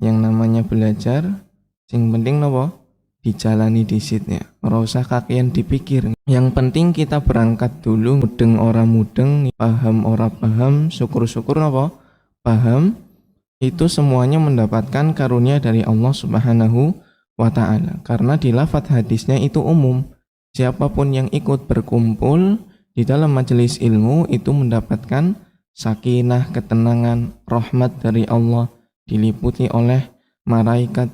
Yang namanya belajar sing penting nopo dijalani disitnya, ora usah kakean dipikir. Yang penting kita berangkat dulu, mudeng ora mudeng, paham ora paham, syukur-syukur nopo paham. Itu semuanya mendapatkan karunia dari Allah Subhanahu wa ta'ala. Karena di lafadz hadisnya itu umum, siapapun yang ikut berkumpul di dalam majelis ilmu itu mendapatkan sakinah, ketenangan, rahmat dari Allah, diliputi oleh malaikat.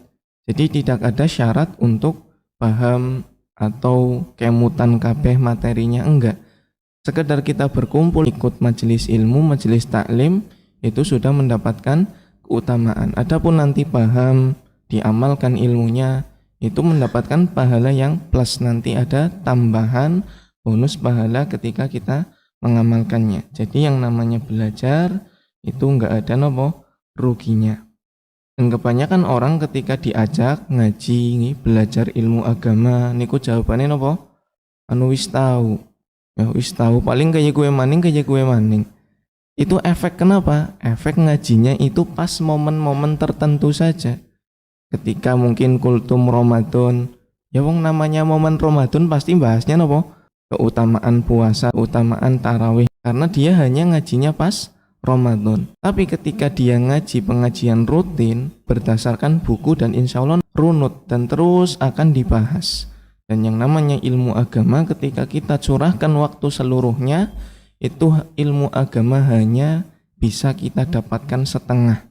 Jadi tidak ada syarat untuk paham atau kemutan kabeh materinya, enggak. Sekedar kita berkumpul ikut majelis ilmu, majelis taklim, itu sudah mendapatkan keutamaan. Adapun nanti paham, diamalkan ilmunya, itu mendapatkan pahala yang plus, nanti ada tambahan bonus pahala ketika kita mengamalkannya. Jadi yang namanya belajar itu enggak ada nopo ruginya. Dan kebanyakan orang ketika diajak ngaji, belajar ilmu agama, niku jawabannya nopo? Anu wis tahu. Ya wis tahu, paling kaya gue maning. Itu efek kenapa? Efek ngajinya itu pas momen-momen tertentu saja. Ketika mungkin kultum Ramadan, ya wong namanya momen Ramadan pasti bahasnya nopo? Keutamaan puasa, keutamaan tarawih. Karena dia hanya ngajinya pas Ramadan. Tapi ketika dia ngaji pengajian rutin berdasarkan buku dan insya Allah runut dan terus akan dibahas. Dan yang namanya ilmu agama ketika kita curahkan waktu seluruhnya, itu ilmu agama hanya bisa kita dapatkan setengah.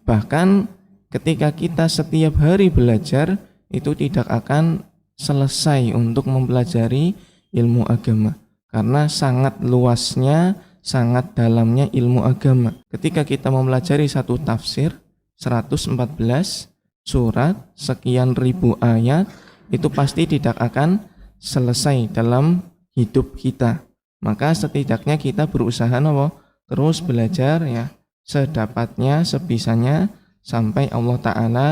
Bahkan ketika kita setiap hari belajar, itu tidak akan selesai untuk mempelajari ilmu agama. Karena sangat luasnya, sangat dalamnya ilmu agama. Ketika kita mempelajari satu tafsir, 114 surat, sekian ribu ayat, itu pasti tidak akan selesai dalam hidup kita. Maka setidaknya kita berusaha terus belajar ya, sedapatnya, sebisanya, sampai Allah Ta'ala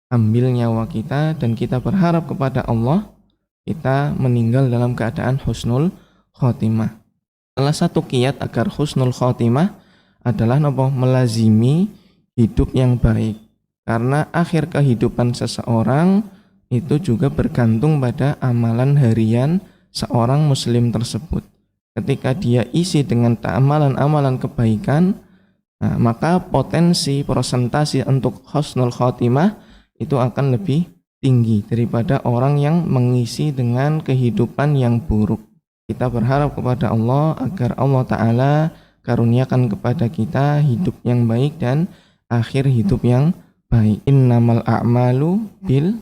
ambil nyawa kita dan kita berharap kepada Allah, kita meninggal dalam keadaan husnul khotimah. Salah satu kiat agar husnul khotimah adalah melazimi hidup yang baik. Karena akhir kehidupan seseorang itu juga bergantung pada amalan harian seorang muslim tersebut. Ketika dia isi dengan amalan-amalan kebaikan, maka potensi persentase untuk husnul khotimah itu akan lebih tinggi daripada orang yang mengisi dengan kehidupan yang buruk. Kita berharap kepada Allah agar Allah Ta'ala karuniakan kepada kita hidup yang baik dan akhir hidup yang baik. Innamal a'malu bil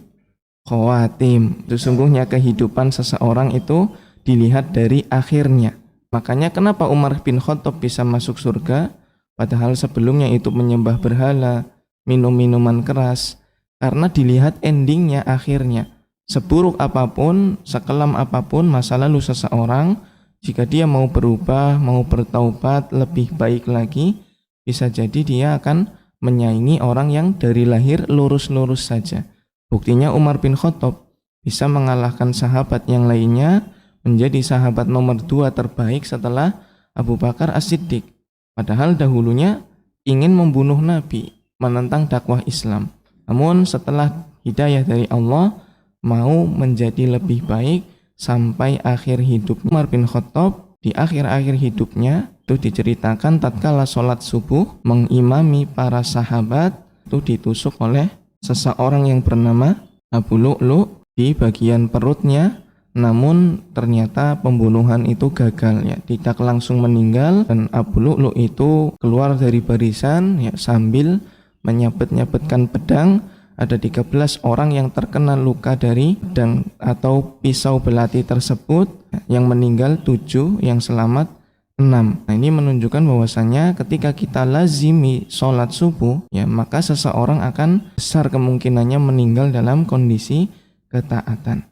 khawatim. Sesungguhnya kehidupan seseorang itu dilihat dari akhirnya. Makanya kenapa Umar bin Khattab bisa masuk surga padahal sebelumnya itu menyembah berhala, minum minuman keras, karena dilihat endingnya, akhirnya. Seburuk apapun, sekelam apapun masa lalu seseorang, jika dia mau berubah, mau bertaubat lebih baik lagi, bisa jadi dia akan menyaingi orang yang dari lahir lurus-lurus saja. Buktinya Umar bin Khattab bisa mengalahkan sahabat yang lainnya, menjadi sahabat nomor 2 terbaik setelah Abu Bakar As-Siddiq. Padahal dahulunya ingin membunuh Nabi, menentang dakwah Islam. Namun setelah hidayah dari Allah, mau menjadi lebih baik sampai akhir hidup. Umar bin Khattab di akhir-akhir hidupnya itu diceritakan tatkala sholat subuh mengimami para sahabat, itu ditusuk oleh seseorang yang bernama Abu Lu'lu' di bagian perutnya. Namun ternyata pembunuhan itu gagal ya, tidak langsung meninggal, dan Abu Lu'lu' itu keluar dari barisan ya, sambil menyabet-nyabetkan pedang. Ada 13 orang yang terkena luka dari pedang atau pisau belati tersebut, yang meninggal 7, yang selamat 6. Nah, ini menunjukkan bahwasanya ketika kita lazimi sholat subuh ya, maka seseorang akan besar kemungkinannya meninggal dalam kondisi ketaatan.